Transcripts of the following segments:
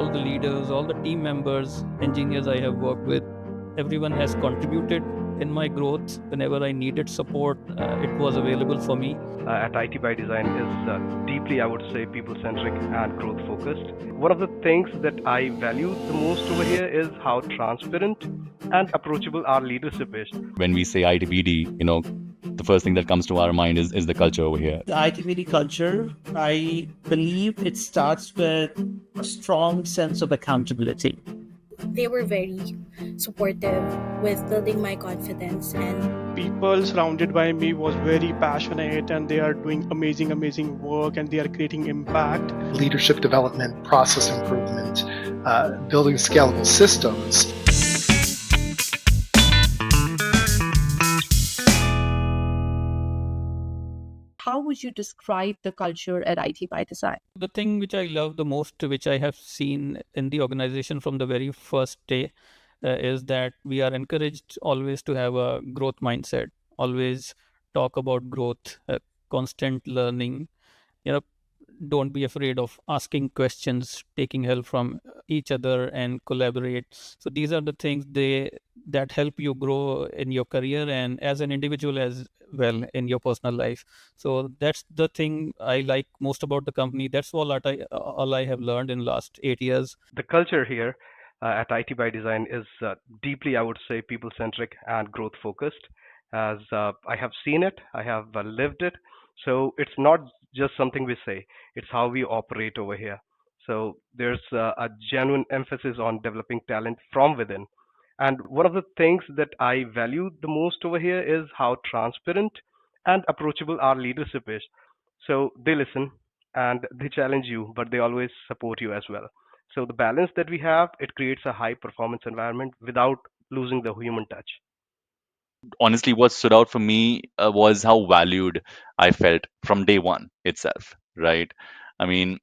all the leaders, all the team members, engineers I have worked with, everyone has contributed in my growth. Whenever I needed support, it was available for me. At IT by Design is deeply, I would say, people centric and growth focused. One of the things that I value the most over here is how transparent and approachable our leadership is. When we say ITBD, the first thing that comes to our mind is the culture over here. The ITBD culture, I believe it starts with a strong sense of accountability. They were very supportive with building my confidence, and people surrounded by me was very passionate, and they are doing amazing work, and they are creating impact. Leadership development, process improvement, building scalable systems. How would you describe the culture at IT by Design? The thing which I love the most, which I have seen in the organization from the very first day, is that we are encouraged always to have a growth mindset, always talk about growth, constant learning. Don't be afraid of asking questions, taking help from each other and collaborate. So these are the things that help you grow in your career and as an individual as well in your personal life. So that's the thing I like most about the company. That's all I have learned in last 8 years. The culture here at IT by Design is deeply, I would say, people centric and growth focused. As I have seen it, I have lived it. So it's not just something we say, it's how we operate over here. So there's a genuine emphasis on developing talent from within. And one of the things that I value the most over here is how transparent and approachable our leadership is. So they listen and they challenge you, but they always support you as well. So the balance that we have, it creates a high performance environment without losing the human touch. Honestly, what stood out for me was how valued I felt from day one itself, right? I mean,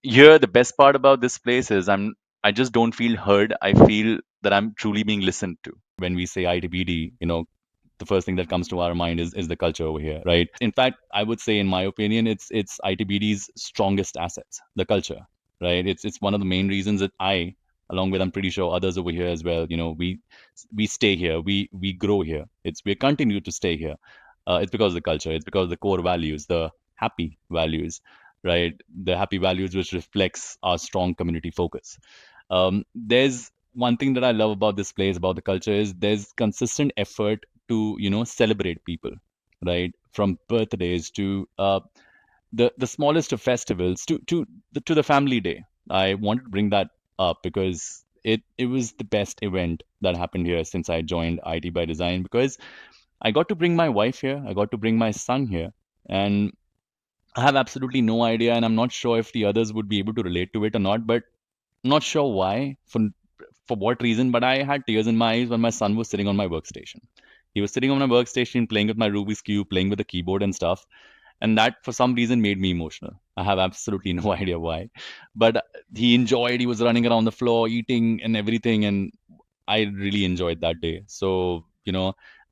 here the best part about this place is I just don't feel heard. I feel that I'm truly being listened to. When we say ITBD, the first thing that comes to our mind is the culture over here, right? In fact, I would say, in my opinion, it's ITBD's strongest assets, the culture, right? It's one of the main reasons that I, along with I'm pretty sure others over here as well, we stay here, we grow here. We continue to stay here. It's because of the culture. It's because of the core values, the happy values, right? The happy values which reflects our strong community focus. There's one thing that I love about this place, about the culture, is there's consistent effort to celebrate people, right? From birthdays to the smallest of festivals to the family day. I wanted to bring that up because it was the best event that happened here since I joined IT by Design, because I got to bring my wife here, I got to bring my son here, and I have absolutely no idea, and I'm not sure if the others would be able to relate to it or not, but I'm not sure why, for what reason, but I had tears in my eyes when my son was sitting on my workstation. He was sitting on my workstation playing with my Rubik's Cube, playing with the keyboard and stuff. And that for some reason made me emotional. I have absolutely no idea why. But he enjoyed, he was running around the floor, eating and everything. And I really enjoyed that day. So,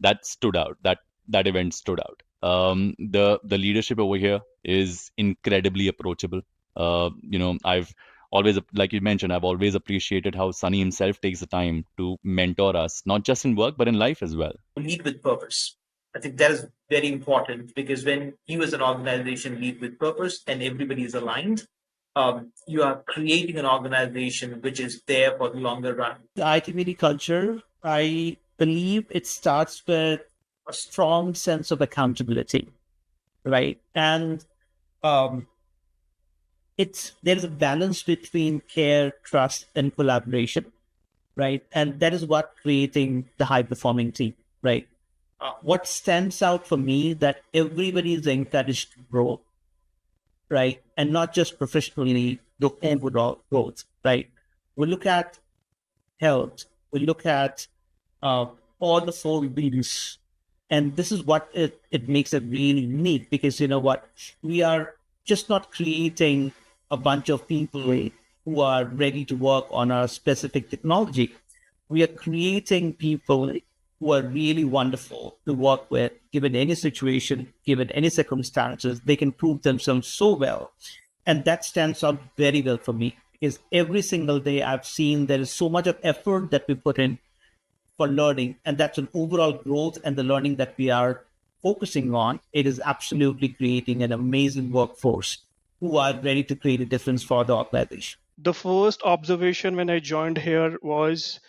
that stood out. That event stood out. The leadership over here is incredibly approachable. I've always, like you mentioned, I've always appreciated how Sunny himself takes the time to mentor us, not just in work, but in life as well. Lead with purpose. I think that is very important, because when you as an organization lead with purpose and everybody is aligned, you are creating an organization which is there for the longer run. The ITBD culture, I believe it starts with a strong sense of accountability, right? And there's a balance between care, trust, and collaboration, right? And that is what creating the high performing team, right? What stands out for me that everybody is encouraged to grow, right? And not just professionally, the overall growth, right? We look at health, we look at all the four B's, and this is what it makes it really neat, because you know what? We are just not creating a bunch of people who are ready to work on a specific technology. We are creating people who are really wonderful to work with, given any situation, given any circumstances. They can prove themselves so well. And that stands out very well for me. is every single day I've seen there is so much of effort that we put in for learning, and that's an overall growth and the learning that we are focusing on. It is absolutely creating an amazing workforce who are ready to create a difference for the organization. The first observation when I joined here was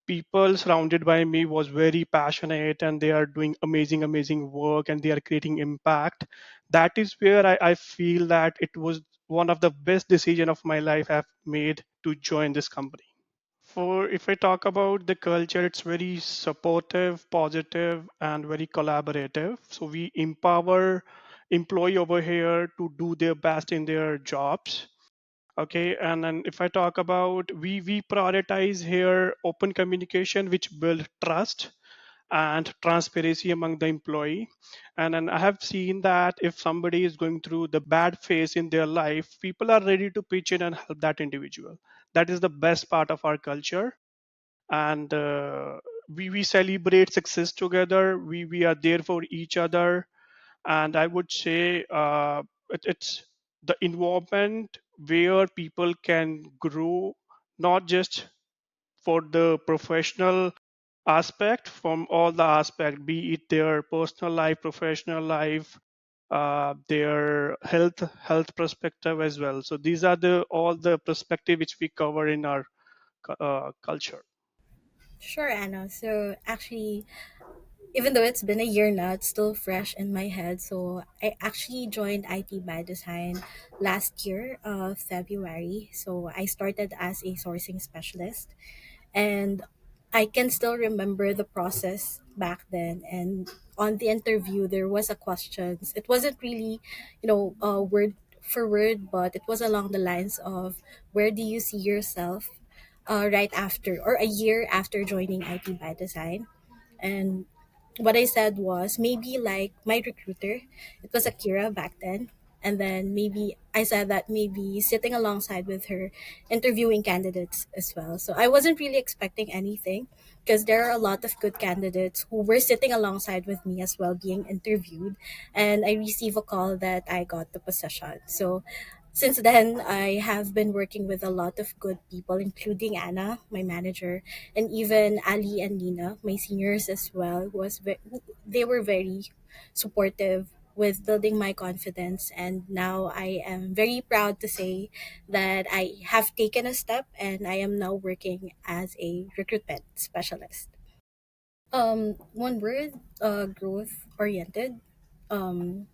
people surrounded by me was very passionate and they are doing amazing work and they are creating impact. That is where I feel that it was one of the best decision of my life I've made to join this company. For if I talk about the culture, it's very supportive, positive, and very collaborative. So we empower employee over here to do their best in their jobs. Okay, and then if I talk about we prioritize here open communication, which build trust and transparency among the employee. And then I have seen that if somebody is going through the bad phase in their life, people are ready to pitch in and help that individual. That is the best part of our culture. And we celebrate success together. We are there for each other. And I would say it's the environment where people can grow, not just for the professional aspect, from all the aspect, be it their personal life, professional life, their health perspective as well. So these are the all the perspective which we cover in our culture. Sure, Anna. So actually, even though it's been a year now, it's still fresh in my head. So I actually joined IT by Design last year, February. So I started as a sourcing specialist, and I can still remember the process back then. And on the interview, there was a questions. It wasn't really, word for word, but it was along the lines of where do you see yourself, right after or a year after joining IT by Design, and what I said was maybe like my recruiter, it was Akira back then. And then maybe I said that maybe sitting alongside with her, interviewing candidates as well. So I wasn't really expecting anything because there are a lot of good candidates who were sitting alongside with me as well being interviewed. And I received a call that I got the position. So since then, I have been working with a lot of good people, including Anna, my manager, and even Ali and Nina, my seniors as well. They were very supportive with building my confidence, and now I am very proud to say that I have taken a step, and I am now working as a recruitment specialist. One word, growth oriented. Um,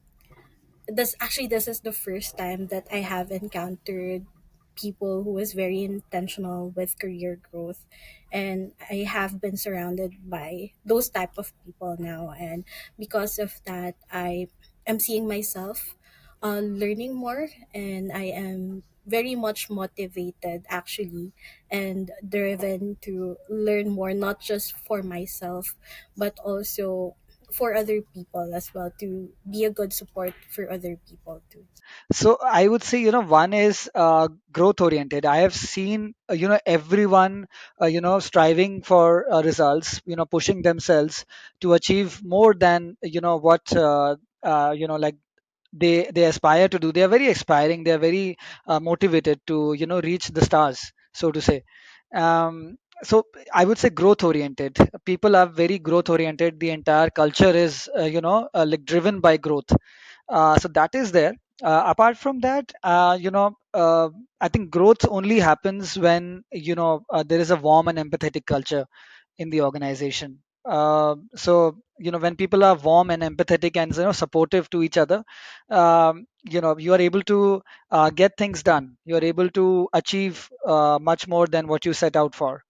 this is the first time that I have encountered people who is very intentional with career growth, and I have been surrounded by those type of people now, and because of that I am seeing myself learning more, and I am very much motivated actually and driven to learn more, not just for myself but also for other people as well, to be a good support for other people too. So I would say, one is growth oriented. I have seen, everyone, striving for results, pushing themselves to achieve more than, what, like they aspire to do. They are very aspiring. They are very motivated to, reach the stars, so to say. So I would say growth oriented. People are very growth oriented. The entire culture is, like driven by growth. So that is there. Apart from that, I think growth only happens when there is a warm and empathetic culture in the organization. So when people are warm and empathetic and supportive to each other, you are able to get things done. You are able to achieve much more than what you set out for.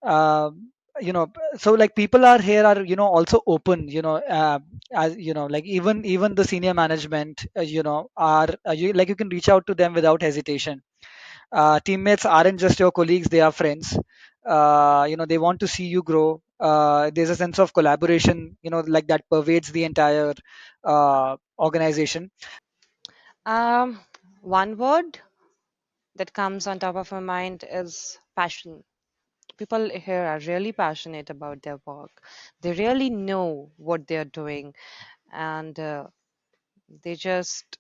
um, so like people are here are also open, as like even the senior management are like you can reach out to them without hesitation. Teammates aren't just your colleagues, they are friends. They want to see you grow. There's a sense of collaboration, like that pervades the entire organization. Um, One word that comes on top of my mind is passion. People here are really passionate about their work. They really know what they're doing, and they just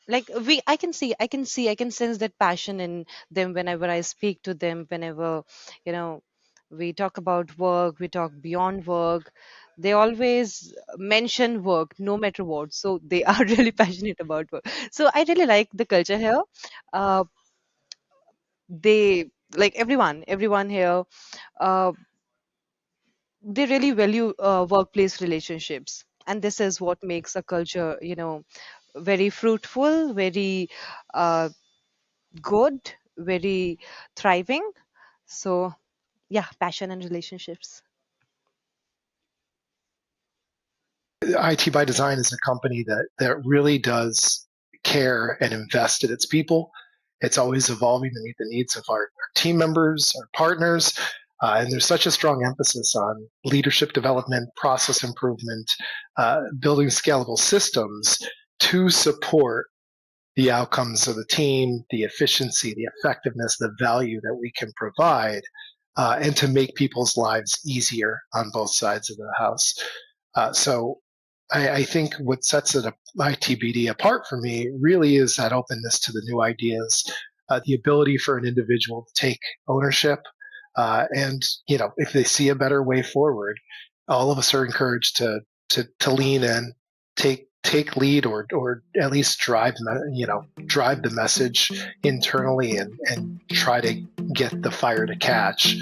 like I can sense that passion in them whenever I speak to them, whenever, you know, we talk about work, we talk beyond work. They always mention work no matter what, so they are really passionate about work. So I really like the culture here. uh, they, like, everyone here, uh, they really value workplace relationships, and this is what makes a culture, you know, very fruitful, very uh, good, very thriving. So yeah, passion and relationships. IT by Design is a company that really does care and invest in its people. It's always evolving to meet the needs of our team members, our partners, and there's such a strong emphasis on leadership development, process improvement, building scalable systems to support the outcomes of the team, the efficiency, the effectiveness, the value that we can provide, and to make people's lives easier on both sides of the house. So I think what sets ITBD apart for me really is that openness to the new ideas, the ability for an individual to take ownership, and if they see a better way forward, all of us are encouraged to lean in, take lead, or at least drive the message internally and try to get the fire to catch.